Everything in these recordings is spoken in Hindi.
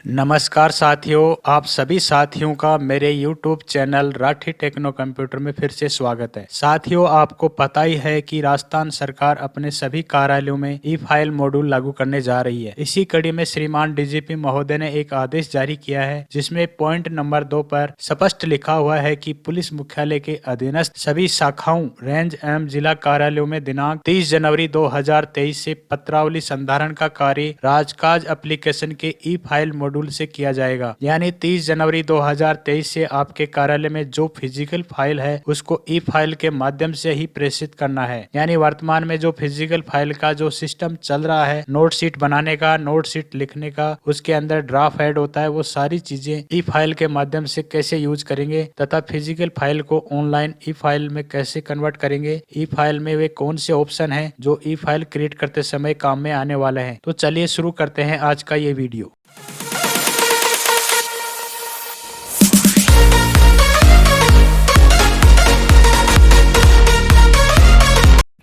नमस्कार साथियों, आप सभी साथियों का मेरे YouTube channel Rathi techno computer में फिर से स्वागत है। साथियों, आपको पता ही है कि राजस्थान सरकार अपने सभी कार्यालयों में ई फाइल मॉड्यूल लागू करने जा रही है। इसी कड़ी में श्रीमान डीजीपी महोदय ने एक आदेश जारी किया है, जिसमें पॉइंट नंबर 2 पर स्पष्ट लिखा हुआ है कि पुलिस मुख्यालय के अधीनस्थ सभी शाखाओं, रेंज एवं जिला कार्यालयों में दिनांक 30 जनवरी 2023 से पत्रावली संधारण का कार्य राजकाज एप्लीकेशन के ई फाइल मॉड्यूल से किया जाएगा। यानी 30 जनवरी 2023 से आपके कार्यालय में जो फिजिकल फाइल है उसको ई फाइल के माध्यम से ही प्रेषित करना है। यानी वर्तमान में जो फिजिकल फाइल का जो सिस्टम चल रहा है, नोट शीट बनाने का, नोट शीट लिखने का, उसके अंदर ड्राफ्ट ऐड होता है, वो सारी चीजें ई फाइल के माध्यम से कैसे यूज करेंगे तथा फिजिकल फाइल को ऑनलाइन ई फाइल में कैसे कन्वर्ट करेंगे, ई फाइल में वे कौन से ऑप्शन है जो ई फाइल क्रिएट करते समय काम में आने वाले हैं। तो चलिए शुरू करते हैं आज का ये वीडियो।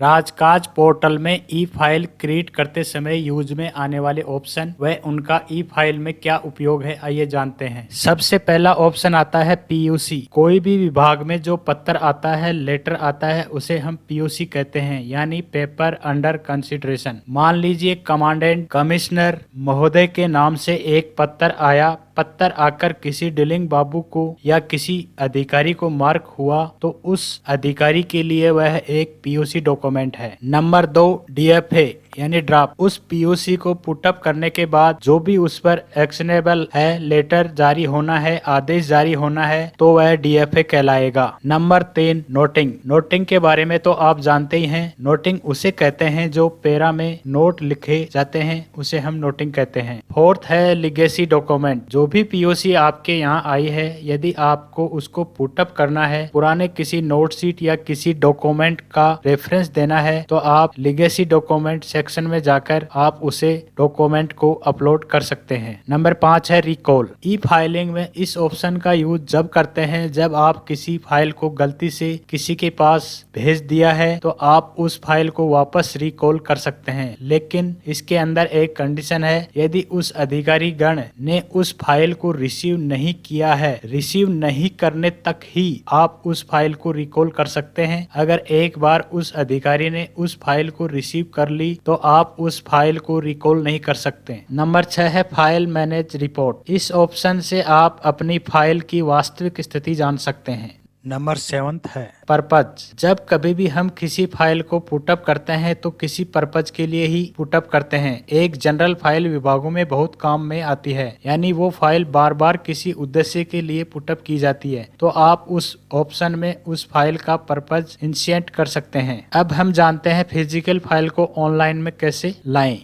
राजकाज पोर्टल में ई फाइल क्रिएट करते समय यूज में आने वाले ऑप्शन व उनका ई फाइल में क्या उपयोग है, आइए जानते हैं। सबसे पहला ऑप्शन आता है पीयूसी। कोई भी विभाग में जो पत्र आता है, लेटर आता है, उसे हम पीयूसी कहते हैं, यानी पेपर अंडर कंसिडरेशन। मान लीजिए कमांडेंट कमिश्नर महोदय के नाम से एक पत्र आया, पत्र आकर किसी डीलिंग बाबू को या किसी अधिकारी को मार्क हुआ तो उस अधिकारी के लिए वह एक पीयूसी डॉक्यूमेंट है। नंबर 2, डीएफए यानी ड्राफ्ट। उस पीयूसी को पुटअप करने के बाद जो भी उस पर एक्शनेबल है, लेटर जारी होना है, आदेश जारी होना है, तो वह डीएफए कहलाएगा। Number 3, noting. नोटिंग के बारे में तो आप जानते ही हैं। नोटिंग उसे कहते हैं जो पेरा में नोट लिखे जाते हैं, उसे हम नोटिंग कहते हैं। 4th है लीगेसी डॉक्यूमेंट। जो भी पीयूसी आपके यहाँ आई है, यदि आपको उसको पुटअप करना है, पुराने किसी नोट शीट या किसी डॉक्यूमेंट का रेफरेंस देना है, तो आप लीगेसी डॉक्यूमेंट सेक्शन में जाकर आप उसे डॉक्यूमेंट को अपलोड कर सकते हैं। नंबर 5 है रिकॉल। ई फाइलिंग में इस ऑप्शन का यूज जब करते हैं जब आप किसी फाइल को गलती से किसी के पास भेज दिया है, तो आप उस फाइल को वापस रिकॉल कर सकते हैं। लेकिन इसके अंदर एक कंडीशन है, यदि उस अधिकारी गण ने उस फाइल को रिसीव नहीं किया है, रिसीव नहीं करने तक ही आप उस फाइल को रिकॉल कर सकते हैं। अगर एक बार उस अधिकारी ने उस फाइल को रिसीव कर ली तो आप उस फाइल को रिकॉल नहीं कर सकते। नंबर 6 है फाइल मैनेज रिपोर्ट। इस ऑप्शन से आप अपनी फाइल की वास्तविक स्थिति जान सकते हैं। नंबर 7 है पर्पज। जब कभी भी हम किसी फाइल को पुटअप करते हैं तो किसी पर्पज के लिए ही पुटअप करते हैं। एक जनरल फाइल विभागों में बहुत काम में आती है, यानी वो फाइल बार बार किसी उद्देश्य के लिए पुटअप की जाती है, तो आप उस ऑप्शन में उस फाइल का पर्पज इंसिएंट कर सकते हैं। अब हम जानते हैं फिजिकल फाइल को ऑनलाइन में कैसे लाएं।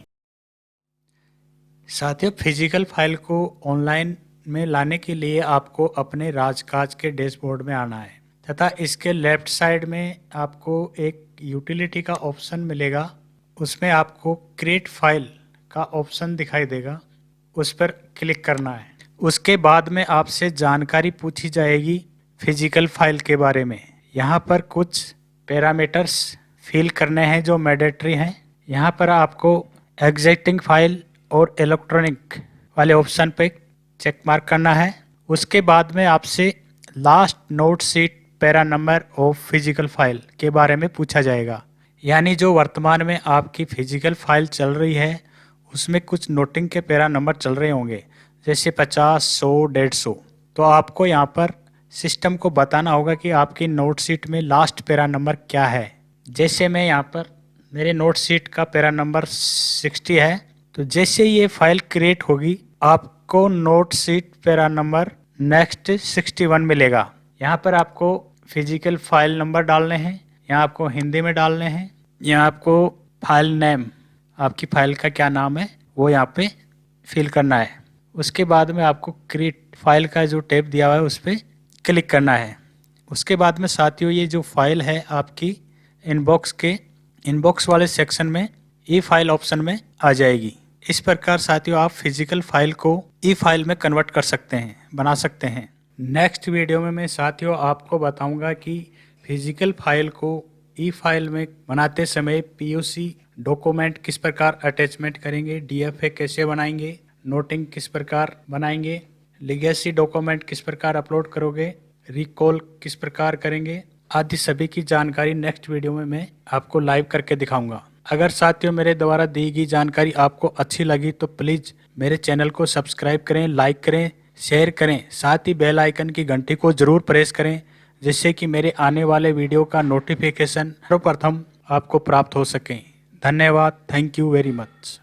साथियों, फिजिकल फाइल को ऑनलाइन में लाने के लिए आपको अपने राजकाज के डैशबोर्ड में आना है तथा इसके लेफ्ट साइड में आपको एक यूटिलिटी का ऑप्शन मिलेगा। उसमें आपको क्रिएट फाइल का ऑप्शन दिखाई देगा, उस पर क्लिक करना है। उसके बाद में आपसे जानकारी पूछी जाएगी फिजिकल फाइल के बारे में। यहाँ पर कुछ पैरामीटर्स फिल करने हैं जो मैंडेटरी हैं। यहाँ पर आपको एग्जिस्टिंग फाइल और इलेक्ट्रॉनिक वाले ऑप्शन पे चेक मार्क करना है। उसके बाद में आपसे last note sheet para number of physical file के बारे में पूछा जाएगा। यानी जो वर्तमान में आपकी फिजिकल फाइल चल रही है उसमें कुछ नोटिंग के पैरा नंबर चल रहे होंगे, जैसे 50, 100, 150। तो आपको यहाँ पर सिस्टम को बताना होगा कि आपकी नोट शीट में लास्ट पैरा नंबर क्या है। जैसे मैं यहाँ पर मेरे नोट शीट का पैरा नंबर 60 है, तो जैसे ये फाइल क्रिएट होगी आपको note sheet para number next 61 मिलेगा। यहाँ पर आपको फिजिकल फाइल नंबर डालने हैं, यहाँ आपको हिंदी में डालने हैं, यहाँ आपको फाइल नेम, आपकी फाइल का क्या नाम है वो यहाँ पे फिल करना है। उसके बाद में आपको क्रिएट फाइल का जो टैब दिया हुआ है उस पर क्लिक करना है। उसके बाद में साथियों ये जो फाइल है आपकी इनबॉक्स वाले सेक्शन में ई फाइल ऑप्शन में आ जाएगी। इस प्रकार साथियों आप फिजिकल फाइल को ई फाइल में कन्वर्ट कर सकते हैं, बना सकते हैं। नेक्स्ट वीडियो में मैं साथियों आपको बताऊंगा कि फिजिकल फाइल को ई फाइल में बनाते समय पीयूसी डॉक्यूमेंट किस प्रकार अटैचमेंट करेंगे, डीएफए कैसे बनाएंगे, नोटिंग किस प्रकार बनाएंगे, लीगेसी डॉक्यूमेंट किस प्रकार अपलोड करोगे, रिकॉल किस प्रकार करेंगे, आदि सभी की जानकारी नेक्स्ट वीडियो में मैं आपको लाइव करके दिखाऊंगा। अगर साथियों मेरे द्वारा दी गई जानकारी आपको अच्छी लगी तो प्लीज़ मेरे चैनल को सब्सक्राइब करें, लाइक करें, शेयर करें, साथ ही बेल आइकन की घंटी को ज़रूर प्रेस करें, जिससे कि मेरे आने वाले वीडियो का नोटिफिकेशन सर्वप्रथम आपको प्राप्त हो सके। धन्यवाद। Thank you very much.